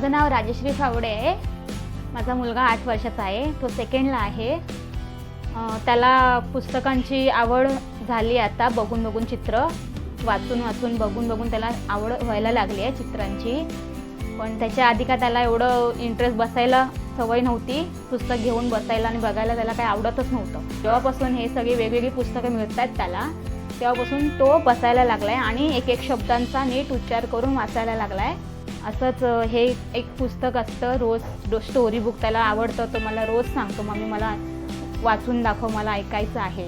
माझं नाव राजश्री फावडे आहे. माझा मुलगा 8 वर्षाचा आहे. तो सेकंडला आहे. त्याला पुस्तकांची आवड झाली आता. बघून बघून चित्र वाचून बघून त्याला आवड व्हायला लागली आहे चित्रांची. पण त्याच्या आधी का त्याला एवढं इंटरेस्ट बसायला सवय नव्हती. पुस्तक घेऊन बसायला आणि बघायला त्याला काही आवडतच नव्हतं. जेव्हापासून हे सगळी वेगवेगळी पुस्तकं मिळतात त्याला, तेव्हापासून तो बसायला लागला आहे आणि एक एक शब्दांचा नीट उच्चार करून वाचायला लागला आहे. असंच हे एक पुस्तक असतं, रोज स्टोरी बुक त्याला आवडतं. तो मला रोज सांगतो, मम्मी मला वाचून दाखव, मला ऐकायचं आहे.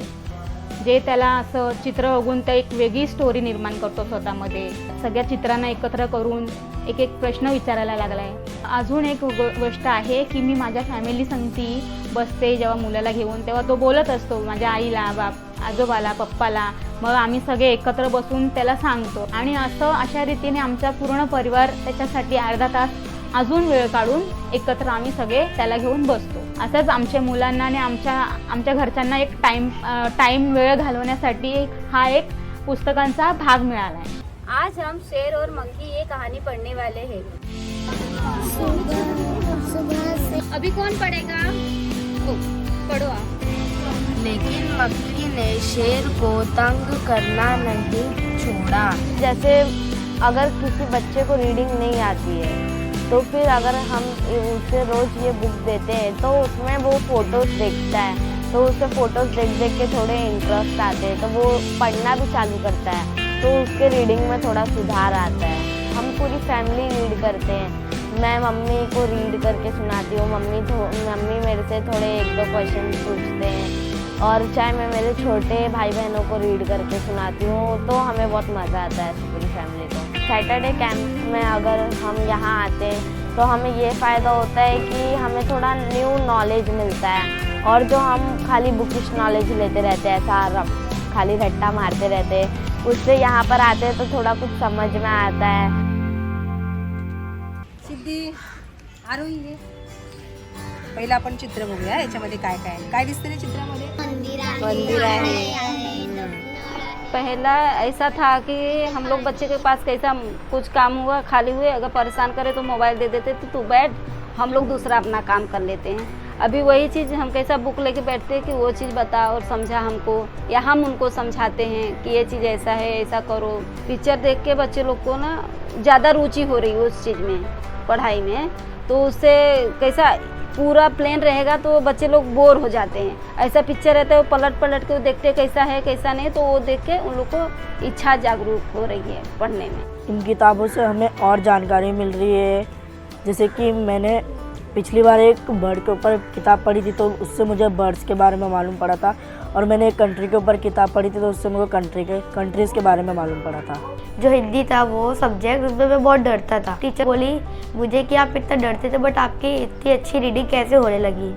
जे त्याला असं चित्र बघून ते एक वेगळी स्टोरी निर्माण करतो स्वतःमध्ये. सगळ्या चित्रांना एकत्र करून एक एक प्रश्न विचारायला लागला आहे. अजून एक गोष्ट आहे की मी माझ्या फॅमिली संगती बसते जेव्हा मुलाला घेऊन, तेव्हा तो बोलत असतो माझ्या आईला, आजोबाला, पप्पाला. मग आम्ही सगळे एकत्र बसून त्याला सांगतो आणि अशा रीतीने आमचा पूर्ण परिवार त्याच्यासाठी अर्धा तास अजून वेळ काढून एकत्र आम्ही सगळे त्याला घेऊन बसतो. असंच आमच्या मुलांना आणि आमच्या घरच्यांना एक टाइम वेळ घालवण्यासाठी हा एक पुस्तकांचा भाग मिळाला है। आज हम शेर और मंकी ये कहानी पढ़ने वाले हैं। अभी कौन पढ़ेगा? पढ़ो आप। लेकिन मक्खी ने शेर को तंग करना नहीं छोड़ा। जैसे अगर किसी बच्चे को रीडिंग नहीं आती है तो फिर अगर हम उसे रोज़ ये बुक देते हैं तो उसमें वो फ़ोटोज़ देखता है, तो उसे फ़ोटोज़ देख के थोड़े इंटरेस्ट आते हैं, तो वो पढ़ना भी चालू करता है, तो उसके रीडिंग में थोड़ा सुधार आता है। हम पूरी फैमिली रीड करते हैं। मैं मम्मी को रीड करके सुनाती हूँ। मम्मी मेरे से थोड़े 1-2 क्वेश्चन पूछते हैं, और चाहे मैं मेरे छोटे भाई बहनों को रीड करके सुनाती हूँ, तो हमें बहुत मज़ा आता है पूरी फैमिली को। सैटरडे कैंप में अगर हम यहाँ आते हैं तो हमें ये फ़ायदा होता है कि हमें थोड़ा न्यू नॉलेज मिलता है, और जो हम खाली बुकिश नॉलेज लेते रहते हैं, ऐसा खाली रट्टा मारते रहते हैं, उससे यहाँ पर आते हैं तो थोड़ा कुछ समझ में आता है। सिद्धी आरोही आहे। पहिला आपण चित्र बघूया, याच्यामध्ये काय काय काय दिसते रे चित्रामध्ये? मंदिर आहे। पहला ऐसा था कि हम लोग बच्चे के पास कैसा कुछ काम हुआ, खाली हुए, अगर परेशान करे तो मोबाइल दे देते, तो तू बैठ, हम लोग दूसरा अपना काम कर लेते हैं। अभी वही चीज़ हम कैसा बुक लेके बैठते हैं कि वो चीज़ बता और समझा हमको, या हम उनको समझाते हैं कि ये चीज़ ऐसा है, ऐसा करो। पिक्चर देख के बच्चे लोग को ना ज़्यादा रुचि हो रही है उस चीज़ में, पढ़ाई में। तो उससे कैसा पूरा प्लेन रहेगा तो बच्चे लोग बोर हो जाते हैं। ऐसा पिक्चर रहता है वो पलट के देखते कैसा है कैसा नहीं, तो वो देख के उन लोग को इच्छा जागरूक हो रही है पढ़ने में। इन किताबों से हमें और जानकारी मिल रही है। जैसे कि मैंने पिछली बार एक बर्ड के ऊपर किताब पढ़ी थी, तो उससे मुझे बर्ड्स के बारे में मालूम पड़ा था, और मैंने एक कंट्री के ऊपर किताब पढ़ी थी, तो उससे मुझे कंट्रीज़ के बारे में मालूम पड़ा था। जो हिंदी था वो सब्जेक्ट, उसमें मैं बहुत डरता था। टीचर बोली मुझे कि आप इतना डरते थे बट आपकी इतनी अच्छी रीडिंग कैसे होने लगी।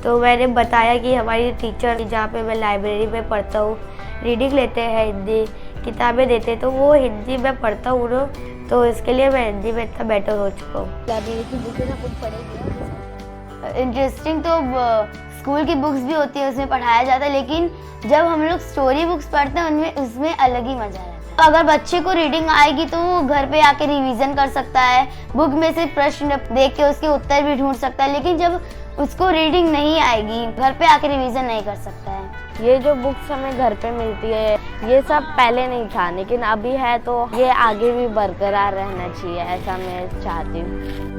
तो मैंने बताया कि हमारी टीचर जहाँ पे मैं लाइब्रेरी में पढ़ता हूँ, रीडिंग लेते हैं, हिंदी किताबें देते, तो वो हिंदी में पढ़ता हूँ ना, तो इसके लिए मैं हिंदी में इतना बेटर हो चुका हूँ। लाइब्रेरी की बुकें ना कुछ पढ़ेगी। इंटरेस्टिंग तो स्कूल की बुक्स भी होती है, उसमें पढ़ाया जाता है, लेकिन जब हम लोग स्टोरी बुक्स पढ़ते हैं उनमें उसमें अलग ही मजा रहता है। अगर बच्चे को रीडिंग आएगी तो वो घर पे आके रिवीजन कर सकता है, बुक में से प्रश्न देख के उसके उत्तर भी ढूंढ सकता है। लेकिन जब उसको रीडिंग नहीं आएगी, घर पे आके रिवीजन नहीं कर सकता है। ये जो बुक्स हमें घर पे मिलती है, ये सब पहले नहीं था, लेकिन अभी है, तो ये आगे भी बरकरार रहना चाहिए, ऐसा मैं चाहती हूँ।